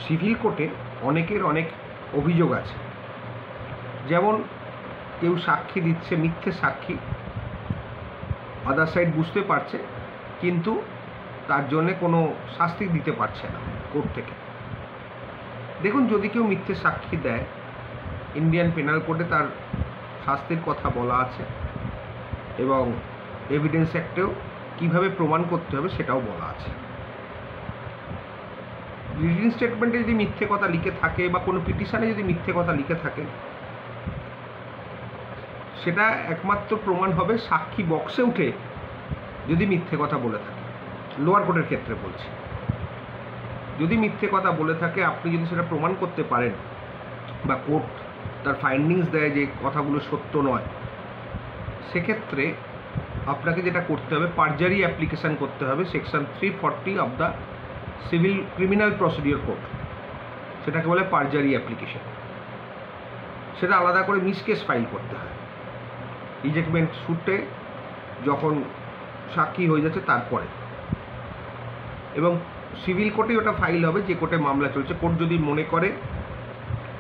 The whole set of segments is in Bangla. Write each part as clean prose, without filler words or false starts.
সিভিল কোর্টে অনেকের অনেক অভিযোগ আছে। যেমন কেউ সাক্ষী দিচ্ছে, মিথ্যে সাক্ষী, আদার সাইড বুঝতে পারছে কিন্তু তার জন্যে কোনো শাস্তি দিতে পারছে না কোর্ট থেকে। দেখুন, যদি কেউ মিথ্যে সাক্ষী দেয়, ইন্ডিয়ান পেনাল কোডে তার শাস্তির কথা বলা আছে এবং এভিডেন্স অ্যাক্টেও কীভাবে প্রমাণ করতে হবে সেটাও বলা আছে। রিটেন স্টেটমেন্টে যদি মিথ্যে কথা লিখে থাকে বা কোনো পিটিশনে যদি মিথ্যে কথা লিখে থাকে, সেটা একমাত্র প্রমাণ হবে সাক্ষী বক্সে উঠে যদি মিথ্যে কথা বলে থাকে। লোয়ার কোর্টের ক্ষেত্রে বলছি, যদি মিথ্যে কথা বলে থাকে, আপনি যদি সেটা প্রমাণ করতে পারেন বা কোর্ট তার ফাইন্ডিংস দেয় যে কথাগুলো সত্য নয়, সেক্ষেত্রে আপনাকে যেটা করতে হবে, পারজারি অ্যাপ্লিকেশান করতে হবে section 340 of the civil criminal procedure code, সেটাকে বলে পারজারি অ্যাপ্লিকেশন। সেটা আলাদা করে মিসকেস ফাইল করতে হয় ইজেকমেন্ট সুটে যখন সাক্ষী হয়ে যাচ্ছে তারপরে, এবং সিভিল কোর্টে ওটা ফাইল হবে যে কোর্টে মামলা চলছে। কোর্ট যদি মনে করে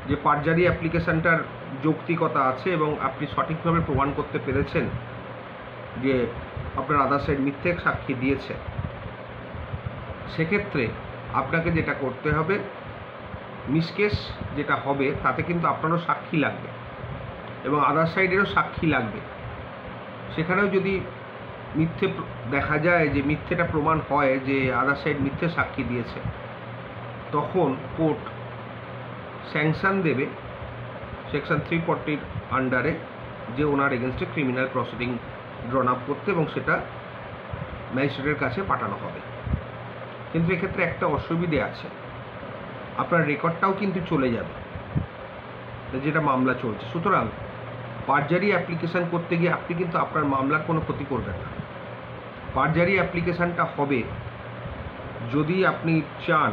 যে পারজারি অ্যাপ্লিকেশানটার যৌক্তিকতা আছে এবং আপনি সঠিকভাবে প্রমাণ করতে পেরেছেন যে আপনার আদার সাইড মিথ্যে সাক্ষী দিয়েছে, সেক্ষেত্রে আপনাকে যেটা করতে হবে, মিসকেস যেটা হবে তাতে কিন্তু আপনারও সাক্ষী লাগবে এবং আদার সাইডেরও সাক্ষী লাগবে। সেখানেও যদি মিথ্যে দেখা যায়, যে মিথ্যেটা প্রমাণ হয় যে আদার সাইড মিথ্যে সাক্ষী দিয়েছে, তখন কোর্ট স্যাংশন দেবে সেকশন 340 আন্ডারে যে ওনার এগেনস্টে ক্রিমিনাল প্রসিডিং ড্রন আপ করতে, এবং সেটা ম্যাজিস্ট্রেটের কাছে পাঠানো হবে। কিন্তু এক্ষেত্রে একটা অসুবিধে আছে, আপনার রেকর্ডটাও কিন্তু চলে যাবে যেটা মামলা চলছে। সুতরাং পারজারি অ্যাপ্লিকেশান করতে গিয়ে আপনি কিন্তু আপনার মামলার কোনো ক্ষতি করবেন না। পারজারি অ্যাপ্লিকেশানটা হবে যদি আপনি চান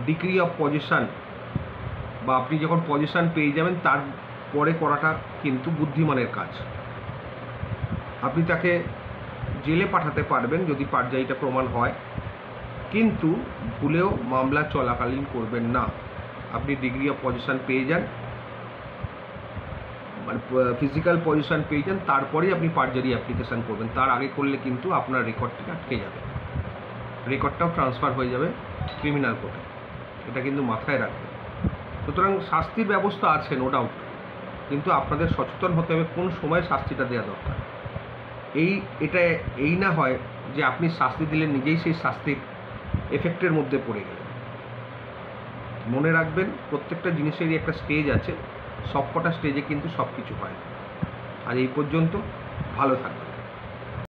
ডিগ্রি অফ পজিশন, বা আপনি যখন পজিশন পেয়ে যাবেন তারপরে করাটা কিন্তু বুদ্ধিমানের কাজ। আপনি তাকে জেলে পাঠাতে পারবেন যদি পারজারিটা প্রমাণ হয়, কিন্তু ভুলেও মামলা চলাকালীন করবেন না। আপনি ডিগ্রি অফ পজিশন পেয়ে যান, মানে ফিজিক্যাল পজিশন পেয়ে যান, তারপরেই আপনি পারজারি অ্যাপ্লিকেশান করবেন। তার আগে করলে কিন্তু আপনার রেকর্ড থেকে আটকে যাবে, রেকর্ডটাও ট্রান্সফার হয়ে যাবে ক্রিমিনাল কোর্টে। এটা কিন্তু মাথায় রাখবেন। সুতরাং শাস্তির ব্যবস্থা আছে, নো ডাউট, কিন্তু আপনাদের সচেতন হতে হবে কোন সময় শাস্তিটা দেওয়া দরকার। এটা এই না হয় যে আপনি শাস্তি দিলে নিজেই সেই শাস্তির এফেক্টের মধ্যে পড়ে গেলেন। মনে রাখবেন, প্রত্যেকটা জিনিসেরই একটা স্টেজ আছে, সবকটা স্টেজে কিন্তু সব কিছু হয় না। আর এই পর্যন্ত, ভালো থাকবেন।